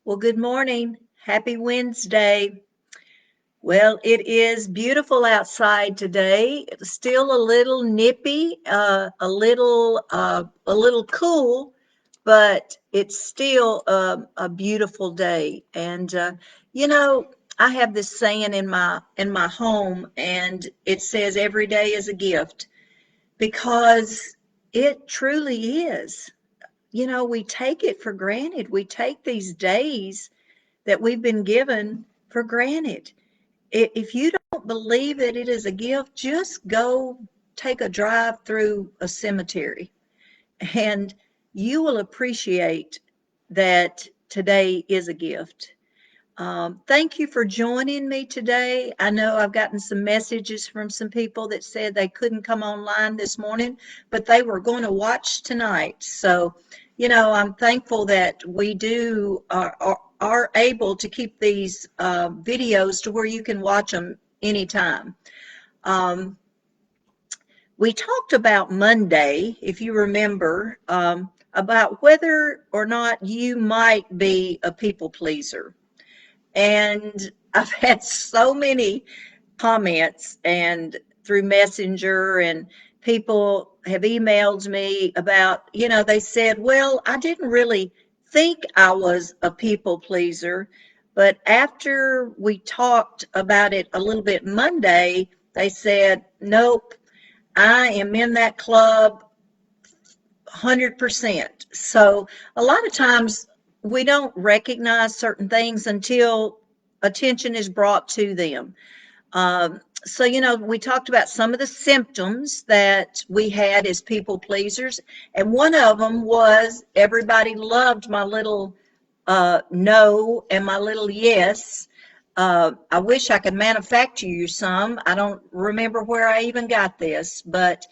Well, good morning. Happy Wednesday. Well, it is beautiful outside today. It's still a little nippy, a little cool, but it's still a beautiful day. And you know, I have this saying in my home, and it says every day is a gift because it truly is. We take it for granted. We take these days that we've been given for granted. If you don't believe that it is a gift, just go take a drive through a cemetery and you will appreciate that today is a gift. Thank you for joining me today. I know I've gotten some messages from some people that said they couldn't come online this morning, but they were going to watch tonight. So, I'm thankful that we are able to keep these videos to where you can watch them anytime. Um, we talked about Monday, if you remember, about whether or not you might be a people pleaser. And I've had so many comments and through Messenger, and people have emailed me about, they said, well, I didn't really think I was a people pleaser, but after we talked about it a little bit Monday, they said, nope, I am in that club 100%. So a lot of times we don't recognize certain things until attention is brought to them. So, we talked about some of the symptoms that we had as people pleasers, and one of them was everybody loved my little no and my little yes. I wish I could manufacture you some. I don't remember where I even got this, but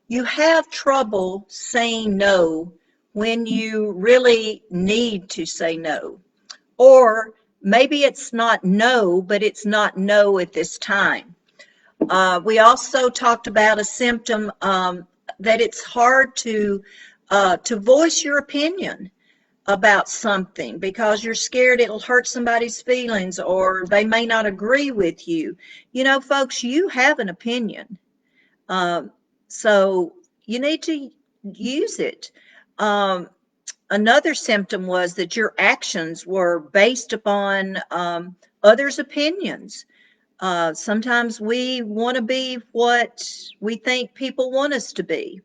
you have trouble saying no when you really need to say no. Or maybe it's not no, but it's not no at this time. We also talked about a symptom that it's hard to voice your opinion about something because you're scared it'll hurt somebody's feelings or they may not agree with you. Folks, you have an opinion. Um, so you need to use it. Um, Another symptom was that your actions were based upon others' opinions. Sometimes we want to be what we think people want us to be.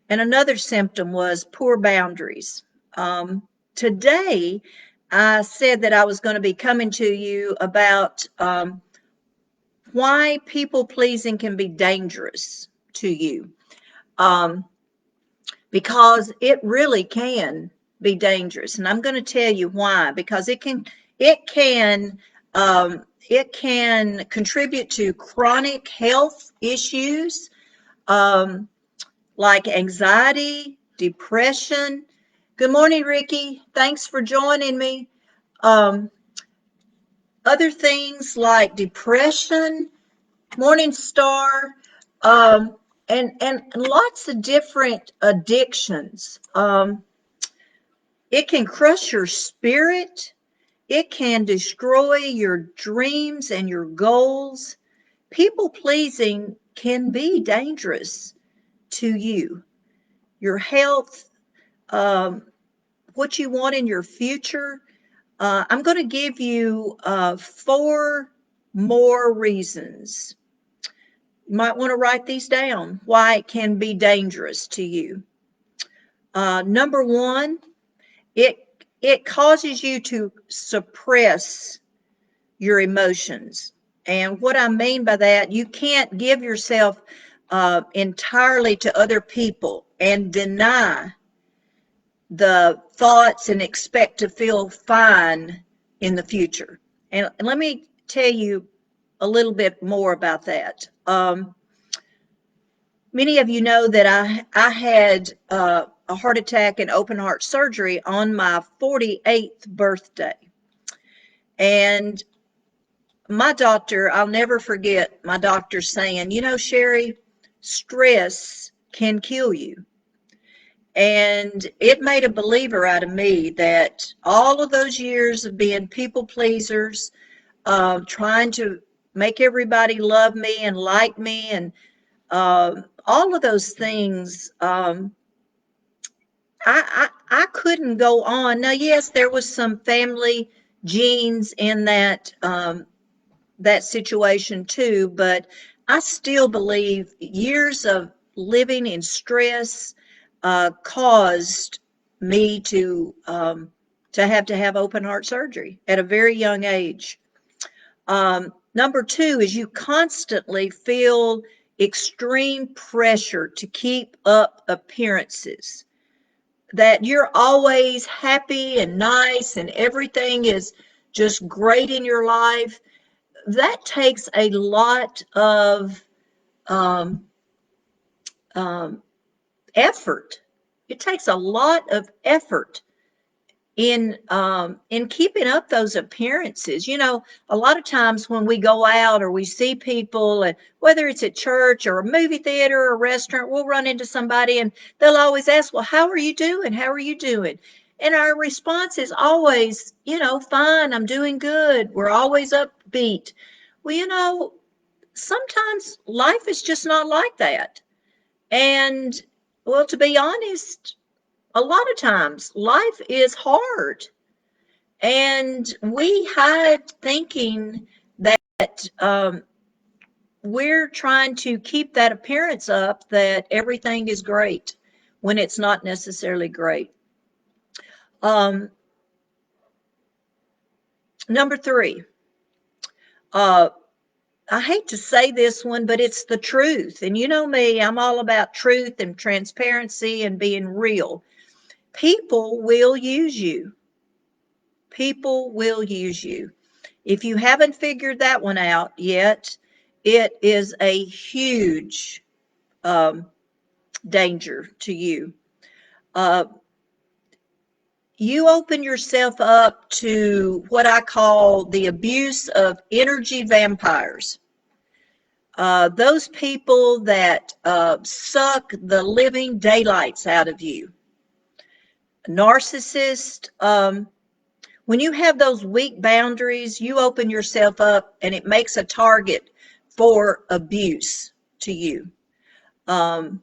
And another symptom was poor boundaries. Today, I said that I was going to be coming to you about why people pleasing can be dangerous to you. Um, because it really can be dangerous, and I'm going to tell you why. Because it can contribute to chronic health issues, um, like anxiety, depression. Good morning, Ricky. Thanks for joining me. Um, Other things like depression, Morning Star, and lots of different addictions. It can crush your spirit. It can destroy your dreams and your goals. People pleasing can be dangerous to you, your health, um, what you want in your future. I'm going to give you four more reasons. You might want to write these down why it can be dangerous to you. Number one, it it causes you to suppress your emotions. And what I mean by that, you can't give yourself entirely to other people and deny the thoughts and expect to feel fine in the future. And let me tell you a little bit more about that. Many of you know that I had a heart attack and open heart surgery on my 48th birthday. And my doctor, I'll never forget my doctor saying, Sherry, stress can kill you. And it made a believer out of me that all of those years of being people pleasers, trying to make everybody love me and like me, and all of those things, I couldn't go on. Now, yes, there was some family genes in that situation too, but I still believe years of living in stress caused me to have open heart surgery at a very young age. Number two is you constantly feel extreme pressure to keep up appearances, that you're always happy and nice and everything is just great in your life. That takes a lot of um, um, effort. It takes a lot of effort in keeping up those appearances. You know, a lot of times when we go out or we see people, and whether it's at church or a movie theater or a restaurant, we'll run into somebody and they'll always ask, "Well, how are you doing? How are you doing?" And our response is always, "Fine, I'm doing good." We're always upbeat. Well, sometimes life is just not like that. And, well, to be honest, a lot of times life is hard. And we hide thinking that we're trying to keep that appearance up that everything is great when it's not necessarily great. Um, Number three, uh, I hate to say this one, but it's the truth. And you know me, I'm all about truth and transparency and being real. People will use you. People will use you. If you haven't figured that one out yet, it is a huge um, danger to you. Uh, you open yourself up to what I call the abuse of energy vampires. Those people that suck the living daylights out of you. Narcissist, when you have those weak boundaries, you open yourself up and it makes a target for abuse to you. Um,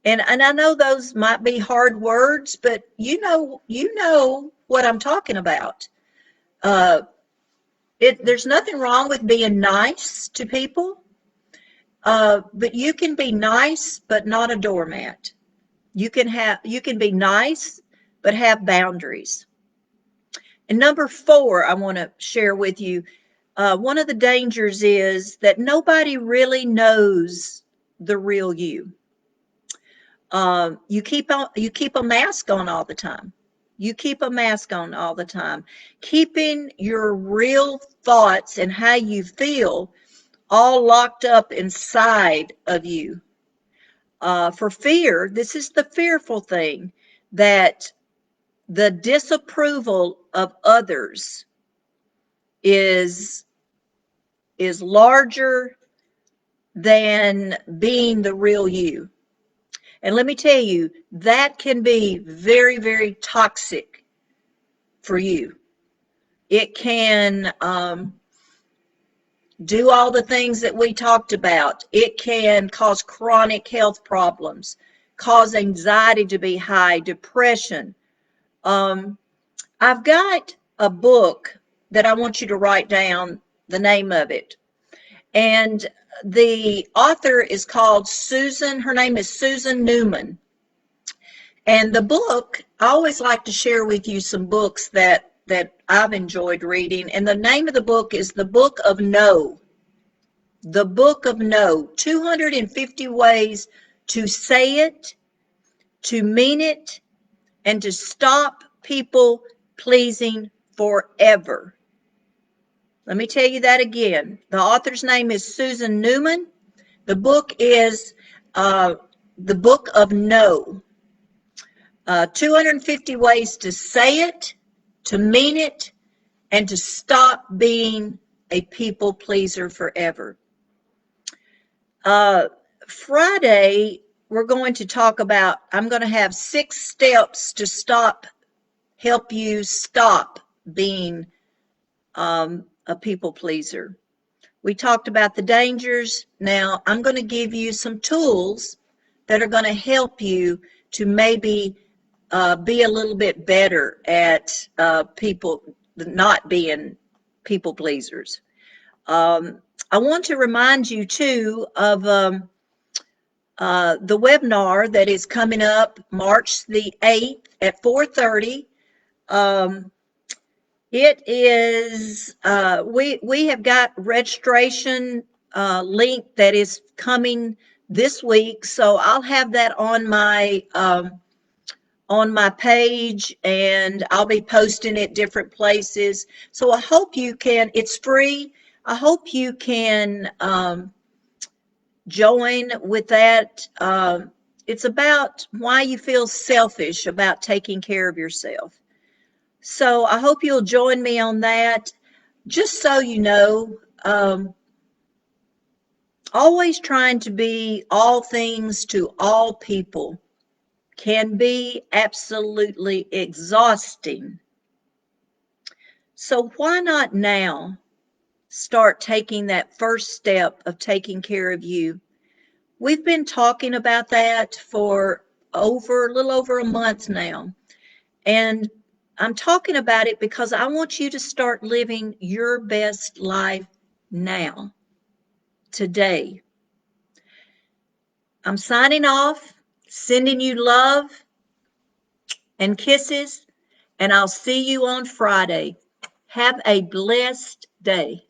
and I know those might be hard words, but you know what I'm talking about. Uh, there's nothing wrong with being nice to people, but you can be nice, but not a doormat. You can be nice, but have boundaries. And number four, I want to share with you. One of the dangers is that nobody really knows the real you. You keep a mask on all the time. You keep a mask on all the time, keeping your real thoughts and how you feel all locked up inside of you. For fear, this is the fearful thing, that the disapproval of others is is larger than being the real you. And let me tell you, that can be very, very toxic for you. It can do all the things that we talked about. It can cause chronic health problems, cause anxiety to be high, depression. Um, I've got a book that I want you to write down the name of it. And the author is called Susan, her name is Susan Newman. And the book, I always like to share with you some books that I've enjoyed reading. And the name of the book is The Book of No. The Book of No. 250 ways to say it, to mean it, and to stop people pleasing forever. Let me tell you that again. The author's name is Susan Newman. The book is The Book of No. 250 ways to say it, to mean it, and to stop being a people pleaser forever. Friday, we're going to talk about, I'm going to have 6 steps to help you stop being a people pleaser. We talked about the dangers. Now I'm going to give you some tools that are going to help you to maybe be a little bit better at people not being people pleasers. I want to remind you too of the webinar that is coming up March the 8th at 4:30. It is, we have got registration link that is coming this week, so I'll have that on my page, and I'll be posting it different places. So I hope you can, it's free. I hope you can join with that. It's about why you feel selfish about taking care of yourself. So I hope you'll join me on that. Just so you know, always trying to be all things to all people can be absolutely exhausting. So why not now start taking that first step of taking care of you? We've been talking about that for a little over a month now. And I'm talking about it because I want you to start living your best life now, today. I'm signing off, sending you love and kisses, and I'll see you on Friday. Have a blessed day.